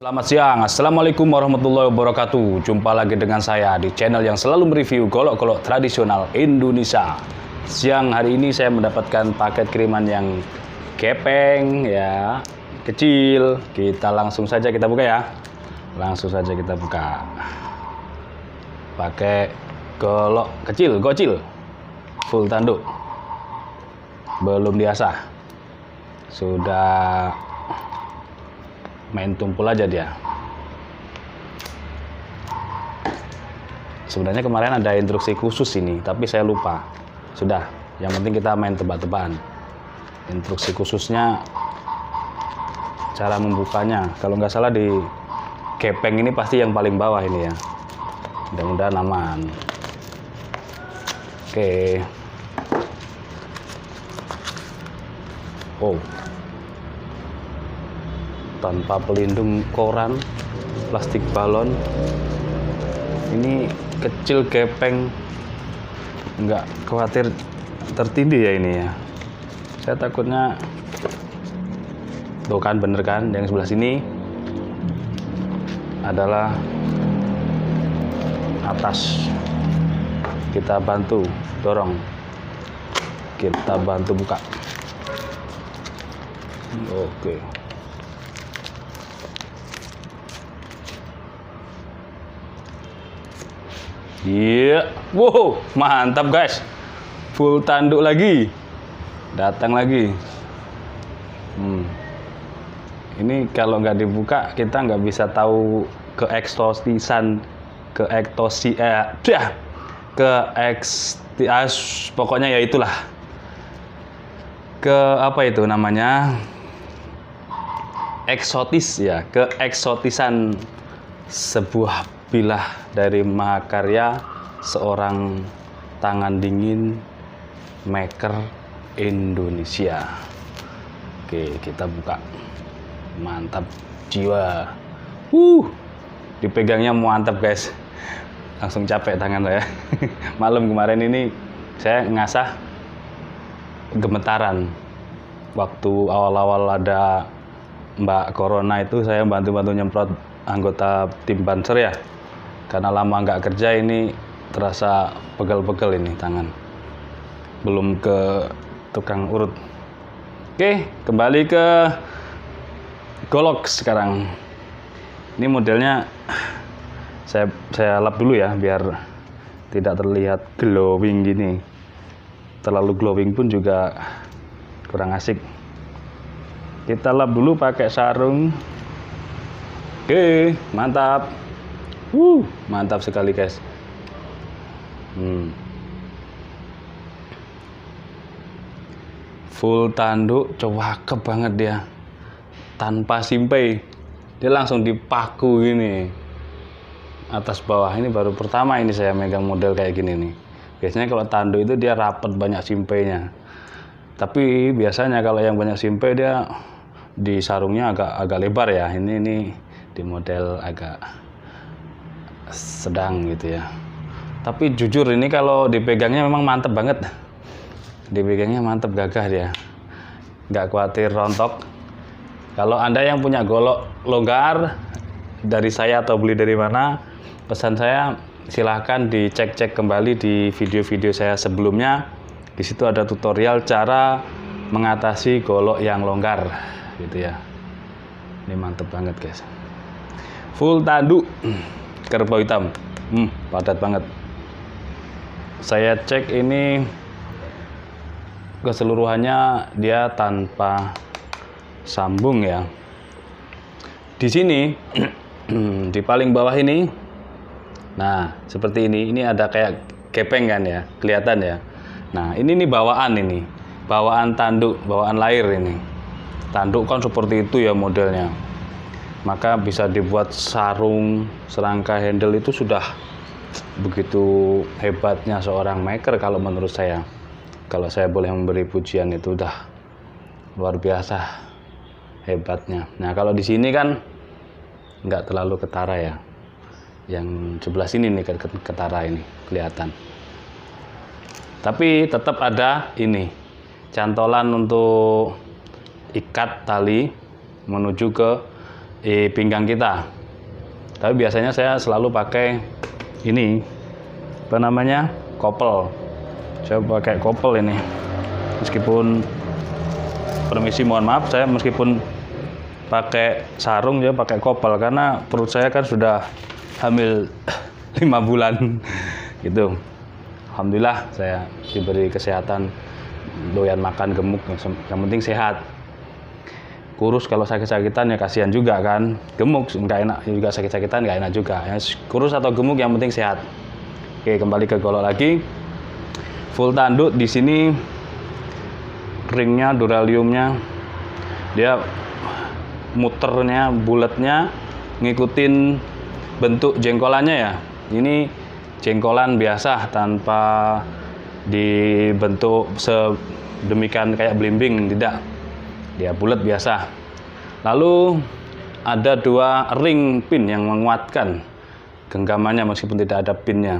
Selamat siang, Assalamualaikum warahmatullahi wabarakatuh. Jumpa lagi dengan saya di channel yang selalu mereview golok-golok tradisional Indonesia. Siang hari ini saya mendapatkan paket kiriman yang gepeng ya, kecil. Kita langsung saja kita buka ya. Langsung saja kita buka. Pakai golok kecil, gocil. Full tanduk. Belum diasah. Sudah main tumpul aja dia. Sebenarnya kemarin ada instruksi khusus ini, tapi saya lupa. Sudah, yang penting kita main tebak-tebakan. Instruksi khususnya, cara membukanya. Kalau nggak salah di gepeng ini pasti yang paling bawah ini ya. Mudah-mudahan aman. Oke. Oh. Tanpa pelindung koran, plastik balon. Ini kecil gepeng, nggak khawatir tertindih ya ini ya. Saya takutnya, tuh kan bener kan, yang sebelah sini adalah atas. Kita bantu dorong, kita bantu buka. Oke. Iya, wow, mantap guys, full tanduk lagi, datang lagi. Ini kalau nggak dibuka kita nggak bisa tahu pokoknya ya itulah, apa itu namanya, eksotis ya, keeksotisan sebuah bilah dari mahakarya seorang tangan dingin maker Indonesia. Oke, kita buka. Mantap jiwa. Dipegangnya mantap guys. Langsung capek tangan saya. Malam kemarin ini saya ngasah gemetaran. Waktu awal-awal ada Mbak Corona itu saya bantu-bantu nyemprot anggota tim Banser ya. Karena lama nggak kerja ini terasa pegel-pegel ini tangan. Belum ke tukang urut. Oke, kembali ke golok sekarang. Ini modelnya saya lap dulu ya biar tidak terlihat glowing gini. Terlalu glowing pun juga kurang asik. Kita lap dulu pakai sarung. Oke, mantap. Mantap sekali guys. Full tanduk, cakep banget dia. Tanpa simpai. Dia langsung dipaku gini. Atas bawah, ini baru pertama ini saya megang model kayak gini nih. Biasanya kalau tanduk itu dia rapet banyak simpainya. Tapi biasanya kalau yang banyak simpai dia di sarungnya agak lebar ya. Ini di model agak sedang gitu ya. Tapi jujur ini kalau dipegangnya memang mantep banget. Dipegangnya mantep, gagah dia. Nggak khawatir rontok. Kalau Anda yang punya golok longgar dari saya atau beli dari mana, pesan saya silahkan dicek-cek kembali di video-video saya sebelumnya. Di situ ada tutorial cara mengatasi golok yang longgar gitu ya. Ini mantep banget guys. Full tanduk. Kerbau hitam, padat banget. Saya cek ini keseluruhannya dia tanpa sambung ya. Di sini di paling bawah ini, nah seperti ini ada kayak gepeng kan ya, kelihatan ya. Nah ini bawaan tanduk, bawaan lahir ini. Tanduk kan seperti itu ya modelnya. Maka bisa dibuat sarung, serangka handle itu sudah begitu hebatnya seorang maker kalau menurut saya. Kalau saya boleh memberi pujian itu udah luar biasa hebatnya. Nah kalau di sini kan nggak terlalu ketara ya. Yang sebelah sini nih ketara ini kelihatan. Tapi tetap ada ini cantolan untuk ikat tali menuju ke pinggang kita. Tapi biasanya saya selalu pakai ini, apa namanya, kopel. Saya pakai kopel ini. Meskipun, permisi mohon maaf, saya meskipun pakai sarung ya pakai kopel karena perut saya kan sudah hamil 5 bulan gitu. Alhamdulillah saya diberi kesehatan, doyan makan gemuk, yang penting sehat. Kurus kalau sakit-sakitan ya kasihan juga kan, gemuk nggak enak juga, sakit-sakitan nggak enak juga ya. Kurus atau gemuk yang penting sehat. Oke, kembali ke golok lagi. Full tanduk di sini, ringnya, duraliumnya, dia muternya, bulatnya ngikutin bentuk jengkolannya ya. Ini jengkolan biasa tanpa dibentuk sedemikian kayak belimbing, tidak. Dia bulat biasa. Lalu ada 2 ring pin yang menguatkan genggamannya meskipun tidak ada pinnya.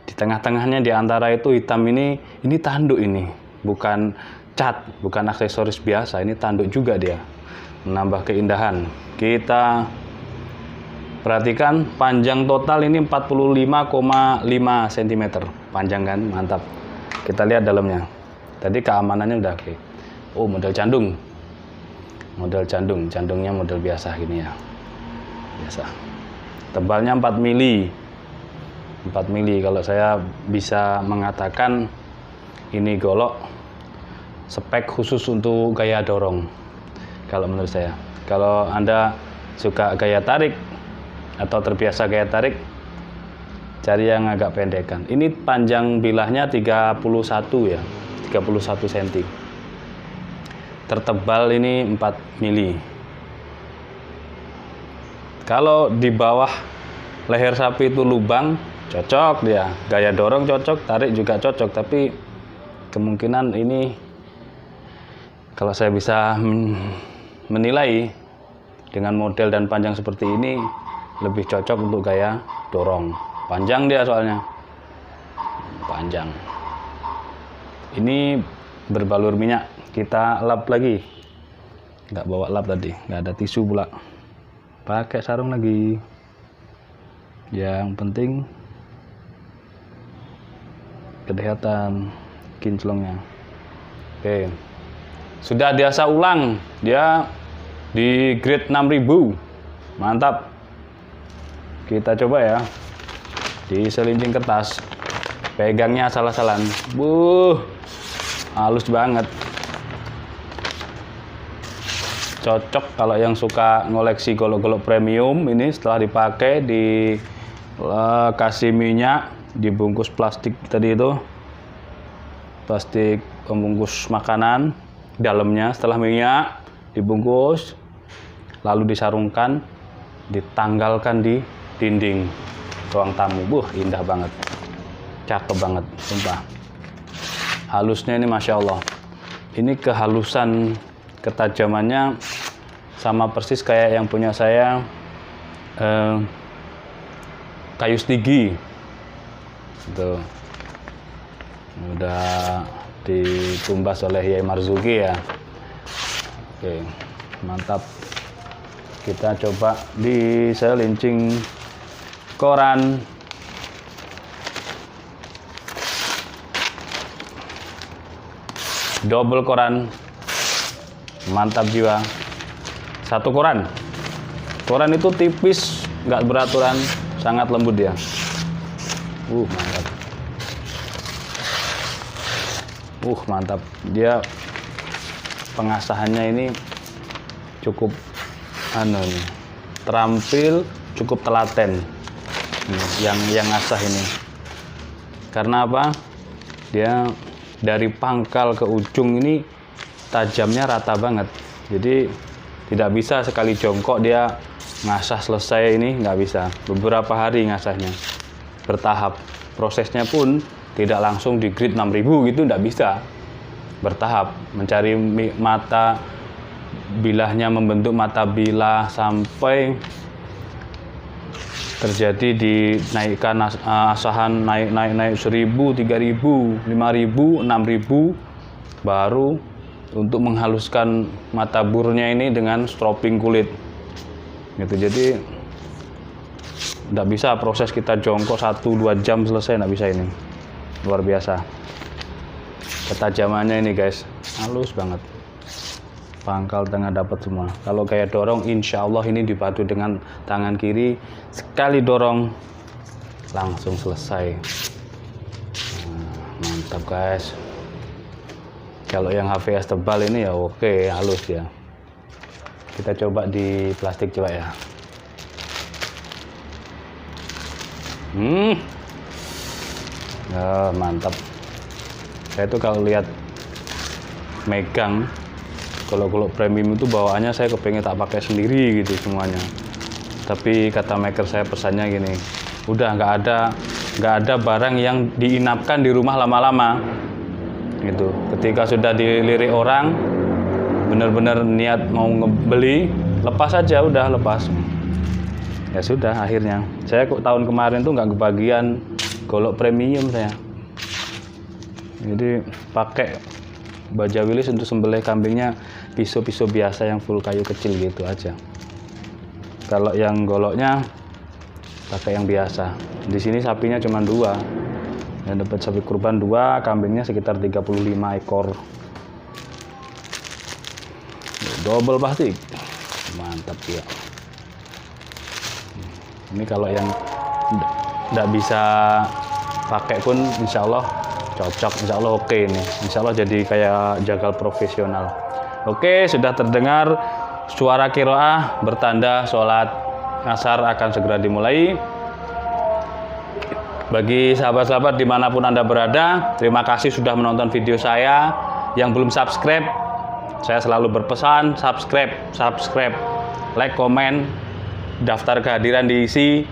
Di tengah-tengahnya di antara itu hitam ini tanduk ini, bukan cat, bukan aksesoris biasa, ini tanduk juga dia. Menambah keindahan. Kita perhatikan panjang total ini 45,5 cm. Panjang kan? Mantap. Kita lihat dalamnya. Tadi keamanannya udah oke. Oh, model candung. Model candung, candungnya model biasa gini ya. Biasa. Tebalnya 4 mili. 4 mili kalau saya bisa mengatakan ini golok spek khusus untuk gaya dorong. Kalau menurut saya. Kalau Anda suka gaya tarik atau terbiasa gaya tarik, cari yang agak pendekan. Ini panjang bilahnya 31 ya. 31 cm. Tertebal ini 4 mili. Kalau di bawah leher sapi itu lubang, cocok dia. Gaya dorong cocok, tarik juga cocok. Tapi kemungkinan ini, kalau saya bisa menilai dengan model dan panjang seperti ini, lebih cocok untuk gaya dorong. Panjang dia soalnya. Panjang. Ini berbalur minyak. Kita lap lagi. Nggak bawa lap tadi, nggak ada tisu pula. Pakai sarung lagi. Yang penting kelihatan kinclongnya. Oke. Sudah biasa ulang. Dia di grade 6000. Mantap. Kita coba ya. Di selincing kertas. Pegangnya asal-asalan. Halus banget. Cocok kalau yang suka ngoleksi golok-golok premium. Ini setelah dipakai, dikasih minyak, dibungkus plastik tadi itu, plastik pembungkus makanan, dalamnya setelah minyak dibungkus, lalu disarungkan, ditanggalkan di dinding ruang tamu. Indah banget, cakep banget, sumpah. Halusnya ini Masya Allah. Ini kehalusan, ketajamannya sama persis kayak yang punya saya, kayu stigi. Itu udah ditumbas oleh Yai Marzuki ya. Oke, mantap. Kita coba di selincing koran. Double koran. Mantap jiwa. 1 koran. Koran itu tipis, nggak beraturan, sangat lembut dia. Mantap. Mantap. Dia pengasahannya ini cukup terampil, cukup telaten. Yang ngasah ini. Karena apa? Dia dari pangkal ke ujung ini tajamnya rata banget. Jadi tidak bisa sekali jongkok dia ngasah selesai, ini nggak bisa. Beberapa hari ngasahnya, bertahap. Prosesnya pun tidak langsung di grade 6000 gitu, nggak bisa. Bertahap, mencari mata bilahnya, membentuk mata bilah sampai terjadi dinaikkan asahan, naik 1000, 3000, 5000, 6000, baru untuk menghaluskan mata burnya ini dengan stropping kulit. gitu. Jadi nggak bisa proses kita jongkok 1-2 jam selesai, nggak bisa ini. Luar biasa ketajamannya ini guys, halus banget. Pangkal tengah dapat semua. Kalau kayak dorong, insya Allah ini dibantu dengan tangan kiri, sekali dorong langsung selesai. Nah, mantap guys. Kalau yang HVS tebal ini ya oke, halus ya. Kita coba di plastik coba ya. Ya, mantap. Saya tuh kalau lihat megang golok-golok premium itu bawaannya saya kepengen tak pakai sendiri gitu semuanya. Tapi kata maker saya pesannya gini, udah nggak ada barang yang diinapkan di rumah lama-lama gitu. Ketika sudah dilirik orang, bener-bener niat mau ngebeli, lepas aja, udah lepas. Ya sudah, akhirnya saya kok tahun kemarin tuh nggak kebagian golok premium saya. Jadi pakai baja wilis untuk sembelih kambingnya pisau-pisau biasa yang full kayu kecil gitu aja. Kalau yang goloknya pakai yang biasa. Di sini sapinya cuma 2. Yang dapat sapi kurban 2, kambingnya sekitar 35 ekor. Double plastik. Mantap ya. Ini kalau yang nggak bisa pakai pun insya Allah cocok, insya Allah oke nih. Insya Allah jadi kayak jagal profesional. Oke, sudah terdengar suara kiroah bertanda sholat asar akan segera dimulai. Bagi sahabat-sahabat dimanapun Anda berada, terima kasih sudah menonton video saya. Yang belum subscribe, saya selalu berpesan subscribe, like, komen, daftar kehadiran diisi,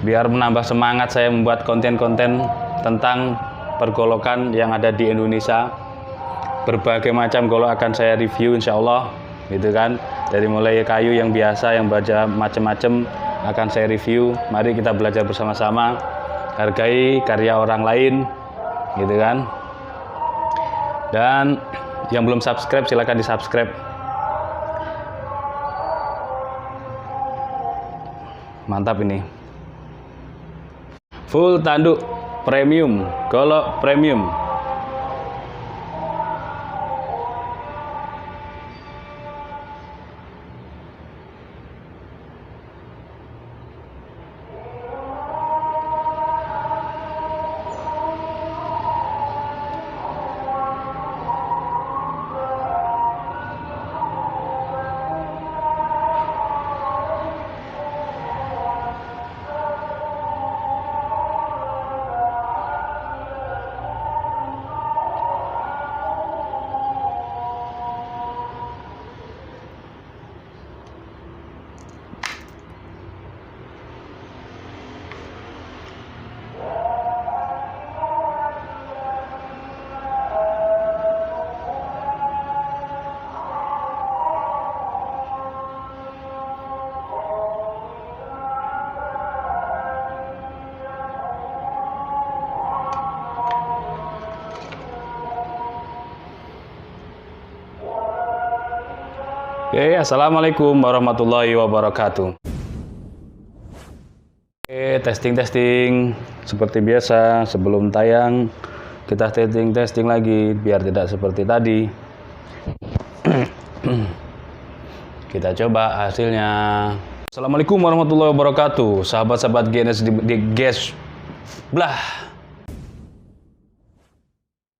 biar menambah semangat saya membuat konten-konten tentang pergolokan yang ada di Indonesia. Berbagai macam golok akan saya review insya Allah gitu kan. Dari mulai kayu yang biasa, yang baja macam-macam akan saya review. Mari kita belajar bersama-sama, hargai karya orang lain gitu kan. Dan yang belum subscribe silahkan di subscribe. Mantap ini, full tanduk premium, golok premium. Oke, assalamualaikum warahmatullahi wabarakatuh. Oke, testing. Seperti biasa, sebelum tayang kita testing lagi biar tidak seperti tadi. Kita coba hasilnya. Assalamualaikum warahmatullahi wabarakatuh. Sahabat-sahabat GNS di Gas. Blah.